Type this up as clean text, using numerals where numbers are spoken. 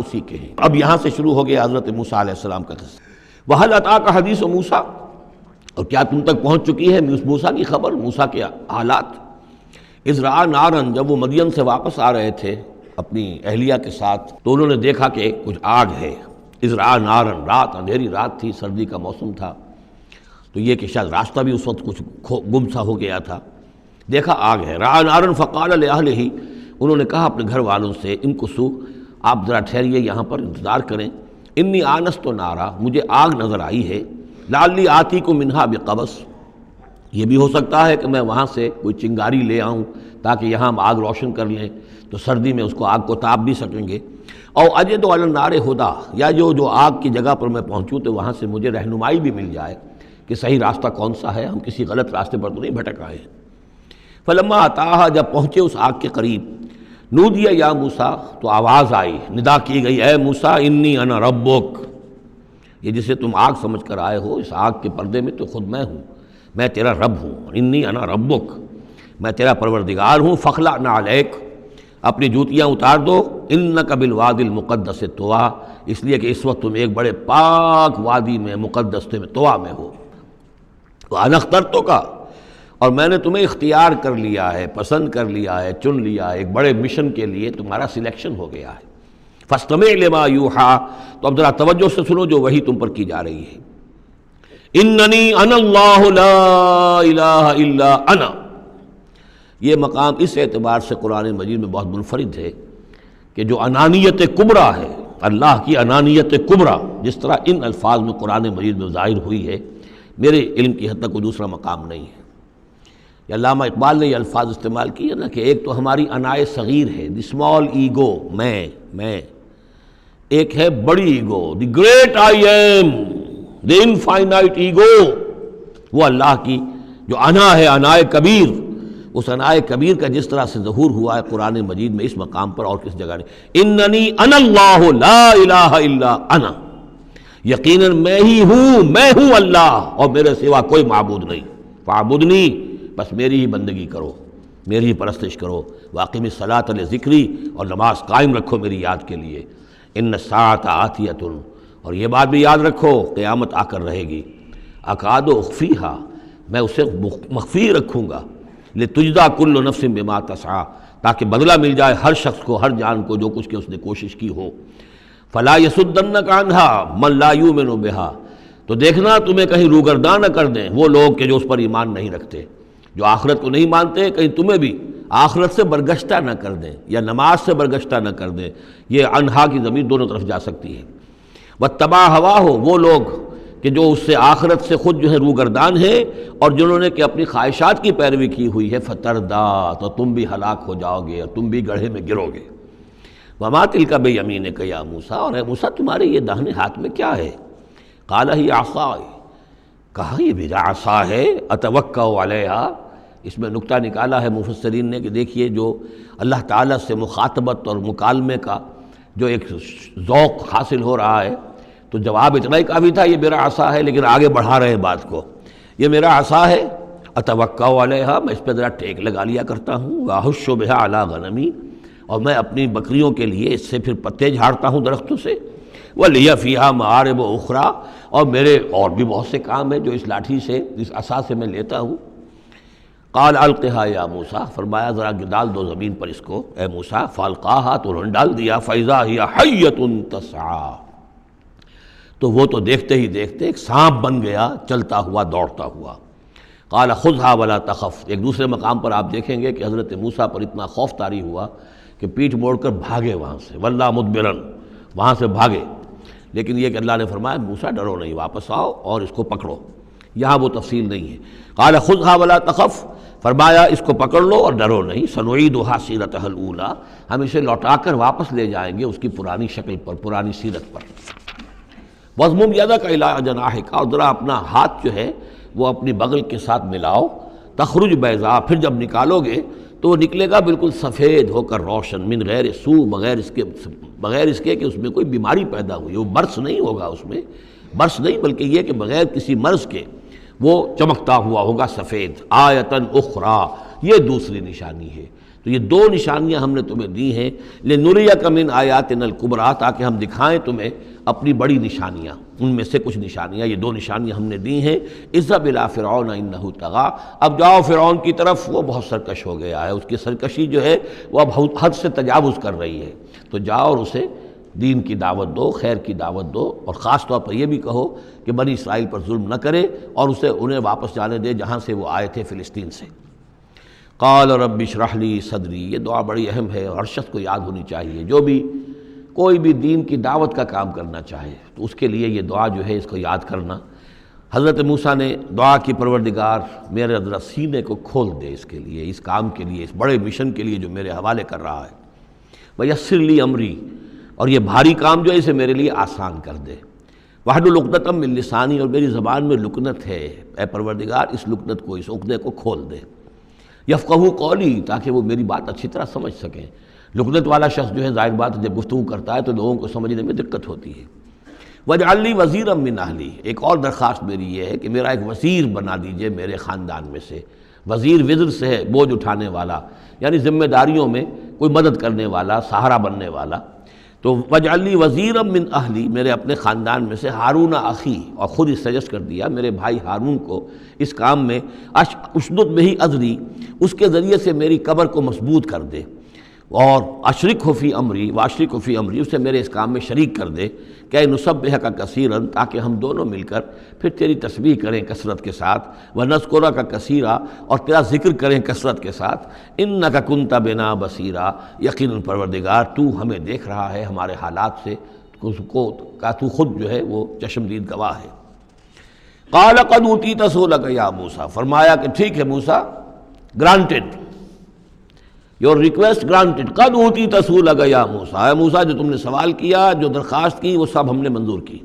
اسی کے ہیں۔ اب یہاں سے شروع ہو گیا حضرت موسیٰ علیہ السلام کا قصہ۔ وَهَلْ أَتَاكَ حَدِيثُ موسیٰ، اور کیا تم تک پہنچ چکی ہے موسیٰ کی خبر، موسیٰ کے حالات۔ اِذْ رَأَىٰ نَارًا، جب وہ مدین سے واپس آ رہے تھے اپنی اہلیہ کے ساتھ تو انہوں نے دیکھا کہ کچھ آگ ہے۔ اِذْ رَأَىٰ نَارًا، رات، اندھیری رات تھی، سردی کا موسم تھا، تو یہ کہ شاید راستہ بھی اس وقت کچھ گم سا ہو گیا تھا۔ دیکھا آگ ہے۔ رَأَىٰ نَارًا فَقَالَ لِأَهْلِهِ، انہوں نے کہا اپنے گھر والوں سے، امکثوا، آپ ذرا ٹھہریے یہاں پر انتظار کریں، انی آنست نارا، مجھے آگ نظر آئی ہے، لعلی آتیکم منہا بقبس، یہ بھی ہو سکتا ہے کہ میں وہاں سے کوئی چنگاری لے آؤں تاکہ یہاں ہم آگ روشن کر لیں تو سردی میں اس کو آگ کو تاپ بھی سکیں گے، او اجد علی النار ہدا، یا جو آگ کی جگہ پر میں پہنچوں تو وہاں سے مجھے رہنمائی بھی مل جائے کہ صحیح راستہ کون سا ہے، ہم کسی غلط راستے پر تو نہیں بھٹک آئے ہیں۔ فلما اتاہا، جب پہنچے اس آگ کے قریب، نودی یا موسیٰ، تو آواز آئی، ندا کی گئی، اے موسیٰ انی انا ربک، یہ جسے تم آگ سمجھ کر آئے ہو، اس آگ کے پردے میں تو خود میں ہوں، میں تیرا رب ہوں، انی انا ربک، میں تیرا پروردگار ہوں، فخلع نعلیک، اپنی جوتیاں اتار دو، انک بالوادی المقدس طویٰ، اس لیے کہ اس وقت تم ایک بڑے پاک وادی میں، مقدس میں، طویٰ میں ہو، وانا اخترتک، اور میں نے تمہیں اختیار کر لیا ہے، پسند کر لیا ہے، چن لیا ہے، ایک بڑے مشن کے لیے تمہارا سلیکشن ہو گیا ہے۔ فاستمع لما یوحیٰ، تو اب ذرا توجہ سے سنو جو وحی تم پر کی جا رہی ہے۔ اننی انا اللہ لا الہ الا انا، یہ مقام اس اعتبار سے قرآن مجید میں بہت منفرد ہے کہ جو انانیت کبریٰ ہے، اللہ کی انانیت کبریٰ جس طرح ان الفاظ میں قرآن مجید میں ظاہر ہوئی ہے، میرے علم کی حد تک کوئی دوسرا مقام نہیں ہے۔ علامہ اقبال نے یہ الفاظ استعمال کیے نا کہ ایک تو ہماری انائے صغیر ہے، دی اسمال ایگو، میں، ایک ہے بڑی ego, the great I am, the infinite ego, وہ اللہ کی جو انا ہے، انائے کبیر، اس انائے کبیر کا جس طرح سے ظہور ہوا ہے قرآن مجید میں اس مقام پر اور کس جگہ نہیں۔ اننی انا اللہ لا الہ الا انا، یقیناً میں ہوں اللہ اور میرے سوا کوئی معبود نہیں، فاعبدنی، بس میری ہی بندگی کرو، میری ہی پرستش کرو، واقم الصلاۃ لذکری، اور نماز قائم رکھو میری یاد کے لیے، ان الساعۃ آتیۃ، اور یہ بات بھی یاد رکھو قیامت آ کر رہے گی، اکاد اخفیہا، میں اسے مخفی رکھوں گا، لتجزی کل نفس بما تسعی، تاکہ بدلہ مل جائے ہر شخص کو، ہر جان کو جو کچھ کہ اس نے کوشش کی ہو۔ فلا یصدنک عنہا من لا یؤمن بہا، تو دیکھنا تمہیں کہیں روگردان نہ کر دیں وہ لوگ کہ جو اس پر ایمان نہیں رکھتے، جو آخرت کو نہیں مانتے، کہیں تمہیں بھی آخرت سے برگشتہ نہ کر دیں یا نماز سے برگشتہ نہ کر دیں، یہ انہا کی ضمیر دونوں طرف جا سکتی ہے۔ واتبع ہواہ، وہ لوگ کہ جو اس سے آخرت سے خود جو ہے روگردان ہیں اور جنہوں نے کہ اپنی خواہشات کی پیروی کی ہوئی ہے، فتردا، تو تم بھی ہلاک ہو جاؤ گے اور تم بھی گڑھے میں گرو گے۔ وما تلک بیمینک یا موسیٰ، اور اے موسیٰ تمہارے یہ داہنے ہاتھ میں کیا ہے؟ قال ہی عصای، کہا یہ میرا عصا ہے، اتوکا علیہا، اس میں نکتہ نکالا ہے مفسرین نے کہ دیکھیے جو اللہ تعالیٰ سے مخاطبت اور مکالمے کا جو ایک ذوق حاصل ہو رہا ہے تو جواب اتنا ہی کافی تھا، یہ میرا عصا ہے، لیکن آگے بڑھا رہے ہیں بات کو، یہ میرا عصا ہے، اتوکا علیہا، میں اس پہ ذرا ٹیک لگا لیا کرتا ہوں، واحش بہا علی غنمی، اور میں اپنی بکریوں کے لیے اس سے پھر پتے جھاڑتا ہوں درختوں سے، وَلِيَ فِيهَا مَآرِبُ أُخْرَىٰ، اور میرے اور بھی بہت سے کام ہیں جو اس لاٹھی سے، اس عصا سے میں لیتا ہوں۔ قال القها یا موسیٰ، فرمایا ذرا ڈال دو زمین پر اس کو اے موسیٰ، فالقاها، تو انہوں نے ڈال دیا، فَإِذَا هِيَ حَيَّةٌ تَسْعَىٰ، تو وہ تو دیکھتے ہی دیکھتے ایک سانپ بن گیا، چلتا ہوا، دوڑتا ہوا۔ قال خذها ولا تخف، ایک دوسرے مقام پر آپ دیکھیں گے کہ حضرت موسیٰ پر اتنا خوف طاری ہوا کہ پیٹھ موڑ کر بھاگے وہاں سے، وَلَّا مُدْبِرًا، وہاں سے بھاگے، لیکن یہ کہ اللہ نے فرمایا موسیٰ ڈرو نہیں، واپس آؤ اور اس کو پکڑو، یہاں وہ تفصیل نہیں ہے۔ قال خذها ولا تخف، فرمایا اس کو پکڑ لو اور ڈرو نہیں، سنعیدها سیرتها الاولیٰ، ہم اسے لوٹا کر واپس لے جائیں گے اس کی پرانی شکل پر، پرانی سیرت پر۔ وَاضْمُمْ يَدَكَ إِلَىٰ جَنَاحِكَ، اور ذرا اپنا ہاتھ جو ہے وہ اپنی بغل کے ساتھ ملاؤ، تخرج بیضاء، پھر جب نکالو گے تو وہ نکلے گا بالکل سفید ہو کر روشن، من غیر سوء، بغیر اس کے کہ اس میں کوئی بیماری پیدا ہوئی، وہ برس نہیں ہوگا، اس میں برس نہیں بلکہ یہ کہ بغیر کسی مرض کے وہ چمکتا ہوا ہوگا سفید۔ آیتن اخری، یہ دوسری نشانی ہے، تو یہ دو نشانیاں ہم نے تمہیں دی ہیں، لنریک من آیاتنا الکبریٰ، تاکہ ہم دکھائیں تمہیں اپنی بڑی نشانیاں، ان میں سے کچھ نشانیاں، یہ دو نشانیاں ہم نے دی ہیں۔ اذهب الی فرعون انہ طغیٰ، اب جاؤ فرعون کی طرف، وہ بہت سرکش ہو گیا ہے، اس کی سرکشی جو ہے وہ اب حد سے تجاوز کر رہی ہے، تو جاؤ اور اسے دین کی دعوت دو، خیر کی دعوت دو، اور خاص طور پر یہ بھی کہو کہ بنی اسرائیل پر ظلم نہ کرے اور انہیں واپس جانے دے جہاں سے وہ آئے تھے، فلسطین سے۔ قال رب اشرح لی صدری، یہ دعا بڑی اہم ہے اور ہر شخص کو یاد ہونی چاہیے، جو بھی کوئی بھی دین کی دعوت کا کام کرنا چاہے تو اس کے لیے یہ دعا جو ہے اس کو یاد کرنا۔ حضرت موسیٰ نے دعا کی، پروردگار میرے ذرا سینے کو کھول دے اس کے لیے، اس کام کے لیے، اس بڑے مشن کے لیے جو میرے حوالے کر رہا ہے۔ ویسر لی امری، اور یہ بھاری کام جو ہے اسے میرے لیے آسان کر دے۔ واحلل عقدۃ من لسانی، اور میری زبان میں لکنت ہے، اے پروردگار اس لکنت کو، اس عقدے کو کھول دے۔ یفقہوا قولی، تاکہ وہ میری بات اچھی طرح سمجھ سکیں۔ لکنت والا شخص جو ہے ظاہر بات ہے جب گفتگو کرتا ہے تو لوگوں کو سمجھنے میں دقت ہوتی ہے۔ واجعل لی وزیرا من اہلی، ایک اور درخواست میری یہ ہے کہ میرا ایک وزیر بنا دیجئے میرے خاندان میں سے۔ وزیر وزر سے ہے بوجھ اٹھانے والا، یعنی ذمہ داریوں میں کوئی مدد کرنے والا، سہارا بننے والا۔ تو واجعل لی وزیرا من اہلی، میرے اپنے خاندان میں سے ہارون اخی، اور خود اس سجسٹ کر دیا میرے بھائی ہارون کو اس کام میں، اشدد بہ اذری، اس کے ذریعے سے میری قبر کو مضبوط کر دے، اور اشرکہ فی امری، واشرکہ فی امری، اسے میرے اس کام میں شریک کر دے، کہ نسبحک کثیرا، تاکہ ہم دونوں مل کر پھر تیری تسبیح کریں کثرت کے ساتھ، ونذکرک کثیرا، اور تیرا ذکر کریں کثرت کے ساتھ، انک کنت بنا بصیرا، یقیناً پروردگار تو ہمیں دیکھ رہا ہے ہمارے حالات سے، کا تو خود جو ہے وہ چشمدید گواہ ہے۔ قال قد اوتیت سؤلک یا موسیٰ، فرمایا کہ ٹھیک ہے موسیٰ، گرانٹڈ، یور ریکویسٹ گرانٹڈ، قد اوتیت سؤلک یا موسیٰ، اے موسیٰ جو تم نے سوال کیا، جو درخواست کی، وہ سب ہم نے منظور کی۔